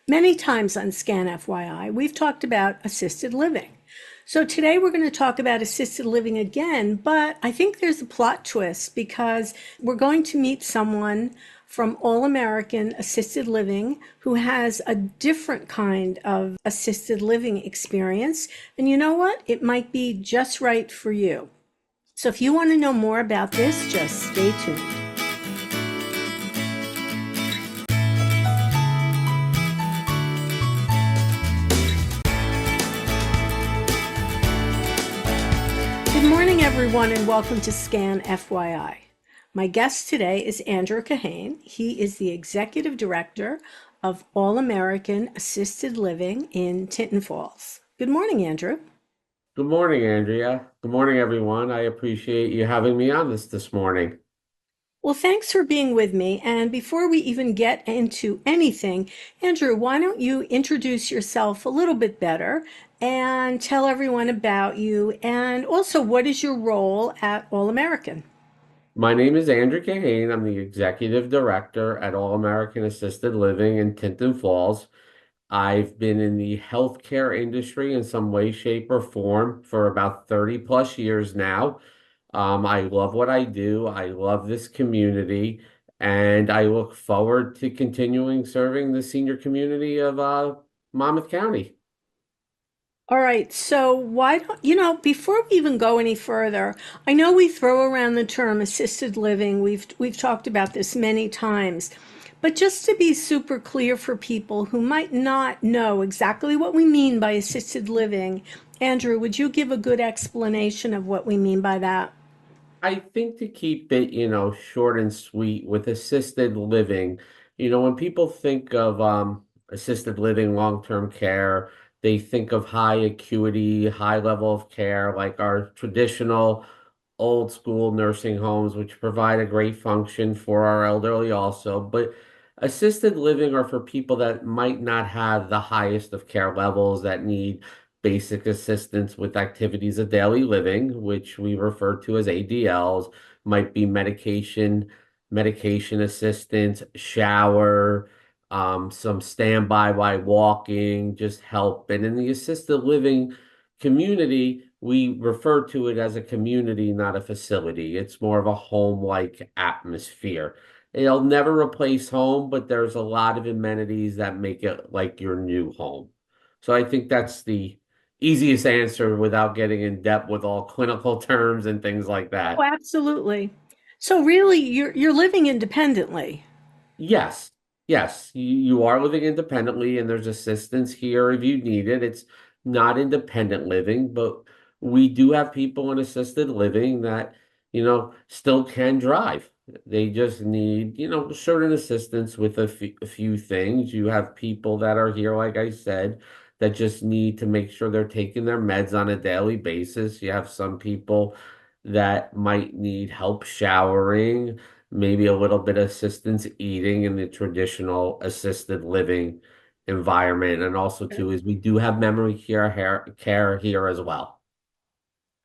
Many times on Scan FYI, we've talked about assisted living. So today we're going to talk about assisted living again, but I think there's a plot twist because we're going to meet someone from All American Assisted Living who has a different kind of assisted living experience. And you know what? It might be just right for you. So if you want to know more about this, just stay tuned. Good morning, everyone, and welcome to Scan FYI. My guest today is Andrew Kahane. He is the Executive Director of All American Assisted Living in Tinton Falls. Good morning, Andrew. Good morning, Andrea. Good morning, everyone. I appreciate you having me on this morning. Well, thanks for being with me. And before we even get into anything, Andrew, why don't you introduce yourself a little bit better and tell everyone about you? And also, what is your role at All American? My name is Andrew Kahane. I'm the Executive Director at All American Assisted Living in Tinton Falls. I've been in the healthcare industry in some way, shape, or form for about 30 plus years now. I love what I do. I love this community, and I look forward to continuing serving the senior community of Monmouth County. All right, so why don't before we even go any further, I know we throw around the term assisted living. We've talked about this many times. But just to be super clear for people who might not know exactly what we mean by assisted living, Andrew, would you give a good explanation of what we mean by that? I think to keep it, short and sweet with assisted living, when people think of assisted living, long-term care, they think of high acuity, high level of care, like our traditional old school nursing homes, which provide a great function for our elderly also. But assisted living are for people that might not have the highest of care levels that need basic assistance with activities of daily living, which we refer to as ADLs, might be medication assistance, shower, some standby while walking, just help. And in the assisted living community, we refer to it as a community, not a facility. It's more of a home-like atmosphere. It'll never replace home, but there's a lot of amenities that make it like your new home. So I think that's the easiest answer without getting in depth with all clinical terms and things like Oh, that. absolutely. So really, you're living independently. Yes, yes, you are living independently, and there's assistance here if you need it. It's not independent living, but we do have people in assisted living that, still can drive. They just need, certain assistance with a few things. You have people that are here, like I said, that just need to make sure they're taking their meds on a daily basis. You have some people that might need help showering, maybe a little bit of assistance eating in the traditional assisted living environment. And also too is we do have memory care here as well.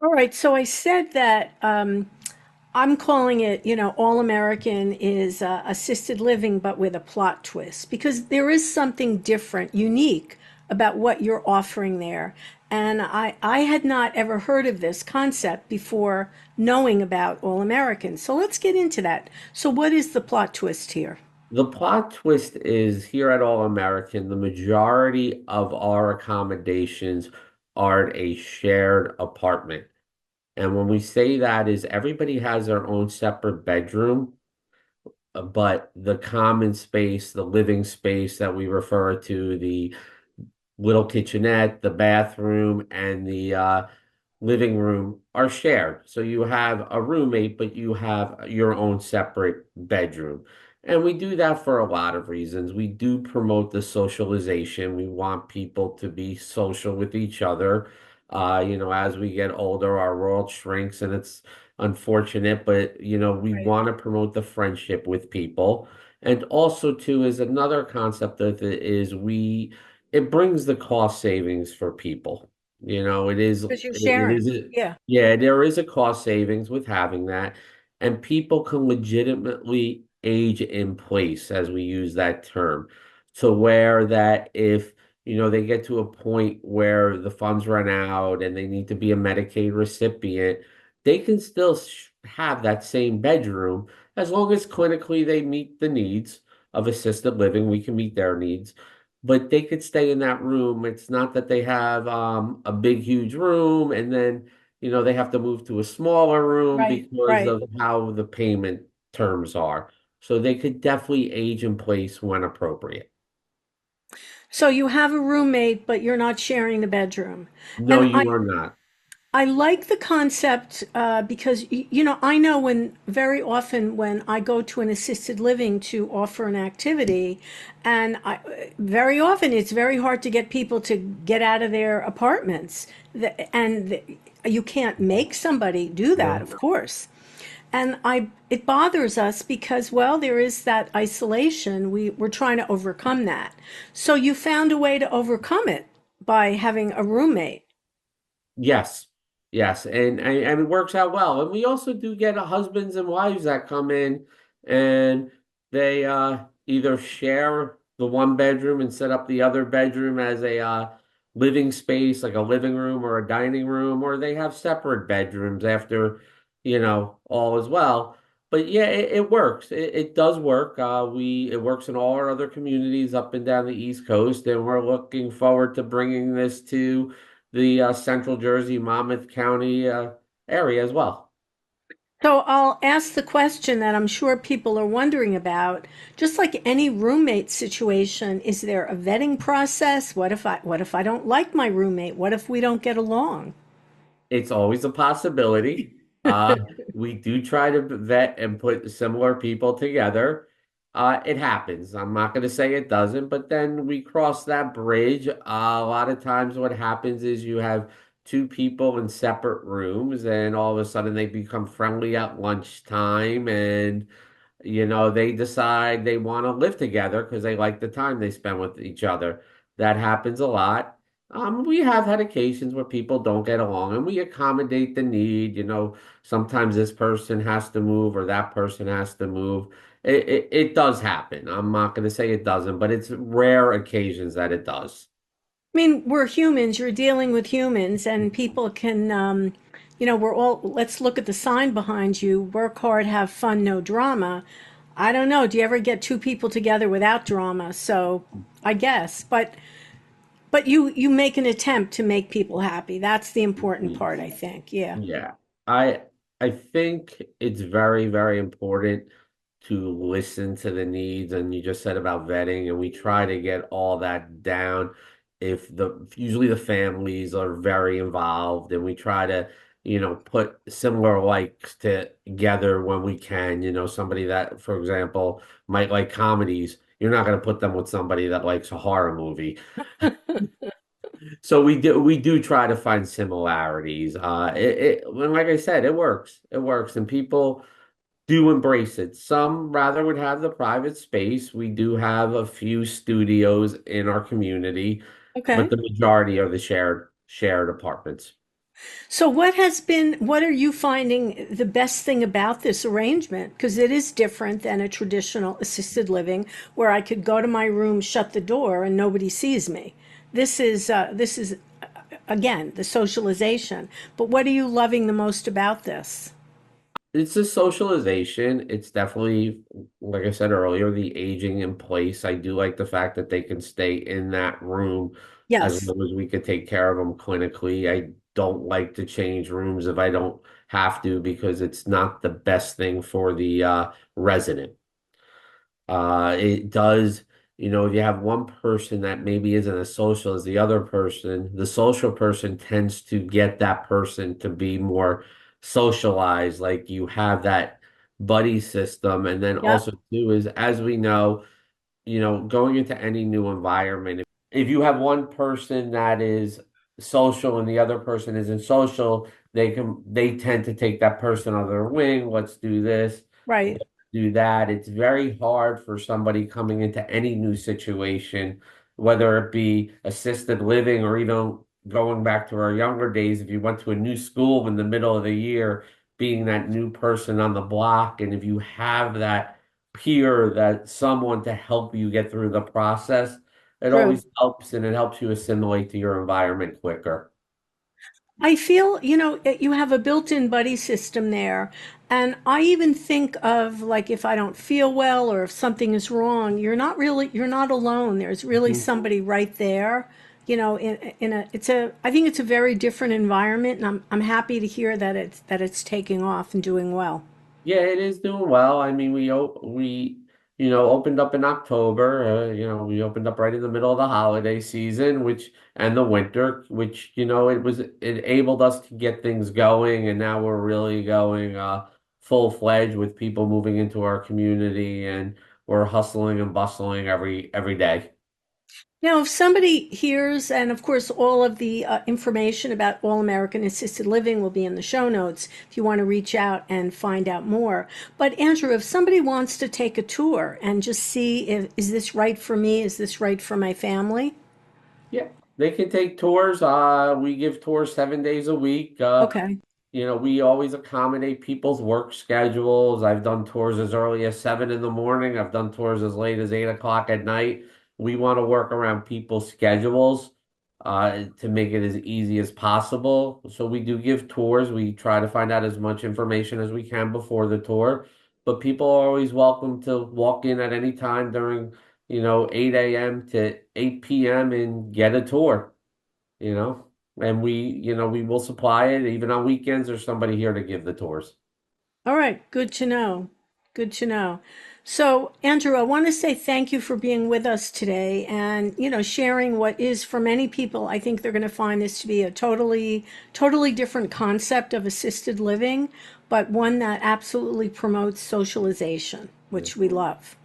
All right, so I said that I'm calling it, All American is assisted living, but with a plot twist, because there is something different, unique about what you're offering there. And I had not ever heard of this concept before knowing about All American. So let's get into that. So, what is the plot twist here? The plot twist is here at All American, the majority of our accommodations are a shared apartment. And when we say that is everybody has their own separate bedroom, but the common space, the living space that we refer to, the little kitchenette, the bathroom, and the living room are shared. So you have a roommate, but you have your own separate bedroom. And we do that for a lot of reasons. We do promote the socialization. We want people to be social with each other. As we get older, our world shrinks and it's unfortunate, but we Right. want to promote the friendship with people. And also, too, is another concept of it is it brings the cost savings for people. It is Because you're it sharing. is Yeah. yeah, there is a cost savings with having that, and people can legitimately age in place as we use that term. to where that if they get to a point where the funds run out and they need to be a Medicaid recipient, they can still have that same bedroom as long as clinically they meet the needs of assisted living. We can meet their needs, but they could stay in that room. It's not that they have a big huge room and then they have to move to a smaller room Right, because right. of how the payment terms are. So they could definitely age in place when appropriate. So you have a roommate, but you're not sharing the bedroom. No, And you are not. I like the concept because, I know when very often when I go to an assisted living to offer an activity, and very often it's very hard to get people to get out of their apartments. You can't make somebody do that, No. of course. And it bothers us because, well, there is that isolation. We're trying to overcome that. So you found a way to overcome it by having a roommate. Yes, yes, and it works out well. And we also do get husbands and wives that come in, and they either share the one bedroom and set up the other bedroom as a living space, like a living room or a dining room, or they have separate bedrooms after all as well. But yeah, it works. It does work. It works in all our other communities up and down the East Coast, and we're looking forward to bringing this to the Central Jersey, Monmouth County area as well. So I'll ask the question that I'm sure people are wondering about. Just like any roommate situation, is there a vetting process? What if I don't like my roommate? What if we don't get along? It's always a possibility. We do try to vet and put similar people together. It happens. I'm not going to say it doesn't, but then we cross that bridge. A lot of times, what happens is you have two people in separate rooms, and all of a sudden they become friendly at lunchtime, and they decide they want to live together because they like the time they spend with each other. That happens a lot. We have had occasions where people don't get along and we accommodate the need. Sometimes this person has to move or that person has to move. It does happen. I'm not going to say it doesn't, but it's rare occasions that it does. I mean, we're humans, you're dealing with humans, and people can, let's look at the sign behind you: work hard, have fun, no drama. I don't know. Do you ever get two people together without drama? So I guess, but you make an attempt to make people happy. That's the important part, I think. Yeah. Yeah, I I think it's very, very important to listen to the needs, and you just said about vetting, and we try to get all that down. If the usually the families are very involved, and we try to, put similar likes together when we can. Somebody that, for example, might like comedies, you're not going to put them with somebody that likes a horror movie. So we do try to find similarities. Well, like I said, it works. It works, and people do embrace it. Some rather would have the private space. We do have a few studios in our community, but Okay. the majority are the shared apartments. So what are you finding the best thing about this arrangement? Because it is different than a traditional assisted living where I could go to my room, shut the door, and nobody sees me. This is again the socialization. But what are you loving the most about this? It's a socialization. It's definitely, like I said earlier, the aging in place. I do like the fact that they can stay in that room as Yes. long as we could take care of them clinically. I don't like to change rooms if I don't have to because it's not the best thing for the resident. It does, if you have one person that maybe isn't as social as the other person, the social person tends to get that person to be more socialized. Like you have that buddy system. And then Yep. also too is as we know, going into any new environment, if you have one person that is social and the other person isn't social, they tend to take that person under their wing. Let's do this, Right. let's do that. It's very hard for somebody coming into any new situation, whether it be assisted living or even going back to our younger days, if you went to a new school in the middle of the year, being that new person on the block, and if you have that peer, that someone to help you get through the process, it True. always helps, and it helps you assimilate to your environment quicker. I feel, you have a built-in buddy system there. And I even think of like if I don't feel well or if something is wrong, you're not alone. There's really Mhm. somebody right there. I think it's a very different environment, and I'm happy to hear that it's taking off and doing well. Yeah, it is doing well. I mean, we opened up in October. We opened up right in the middle of the holiday season, which and the winter, which it enabled us to get things going, and now we're really going full-fledged with people moving into our community, and we're hustling and bustling every day. Now, if somebody hears, and of course, all of the information about All American Assisted Living will be in the show notes if you want to reach out and find out more. But Andrew, if somebody wants to take a tour and just see if is this right for me, is this right for my family? Yeah, they can take tours. We give tours 7 days a week. Okay. We always accommodate people's work schedules. I've done tours as early as 7 in the morning. I've done tours as late as 8 o'clock at night. We want to work around people's schedules to make it as easy as possible. So we do give tours. We try to find out as much information as we can before the tour. But people are always welcome to walk in at any time during, 8 a.m. to 8 p.m. and get a tour, you know. And we will supply it even on weekends. There's somebody here to give the tours. All right. Good to know. Good to know. So, Andrew, I want to say thank you for being with us today and, sharing what is for many people. I think they're going to find this to be a totally different concept of assisted living, but one that absolutely promotes socialization, which we love.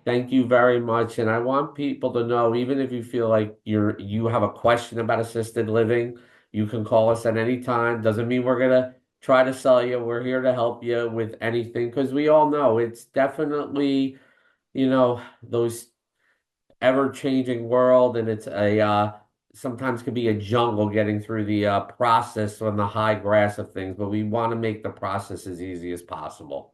Thank you very much. And I want people to know, even if you feel like you have a question about assisted living, you can call us at any time. Doesn't mean we're gonna try to sell you. We're here to help you with anything because we all know it's definitely, those ever-changing world, and it's a sometimes can be a jungle getting through the process on the high grass of things, but we want to make the process as easy as possible.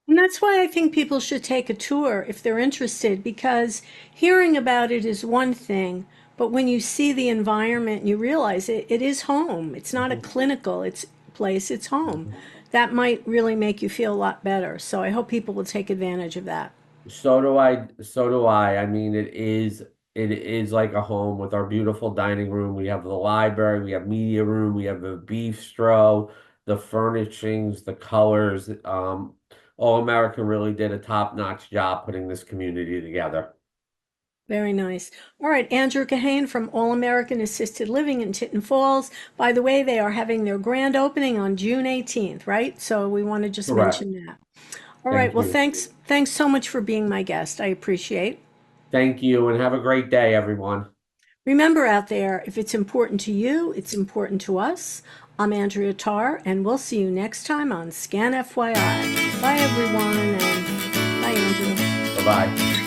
And that's why I think people should take a tour if they're interested, because hearing about it is one thing, but when you see the environment, you realize it is home. It's not a Mhm. clinical place, it's home. That might really make you feel a lot better. So I hope people will take advantage of that. So do I. So do I. I mean, it is like a home with our beautiful dining room. We have the library, we have media room, we have the bistro, the furnishings, the colors. All American really did a top-notch job putting this community together. Very nice. All right, Andrew Kahane from All American Assisted Living in Tinton Falls. By the way, they are having their grand opening on June 18th, right? So we want to just Correct. mention that. All right, Thank well, you. thanks so much for being my guest. I appreciate. Thank you, and have a great day, everyone. Remember out there, if it's important to you, it's important to us. I'm Andrea Tarr, and we'll see you next time on Scan FYI. Bye, everyone, and bye, Andrew. Bye-bye.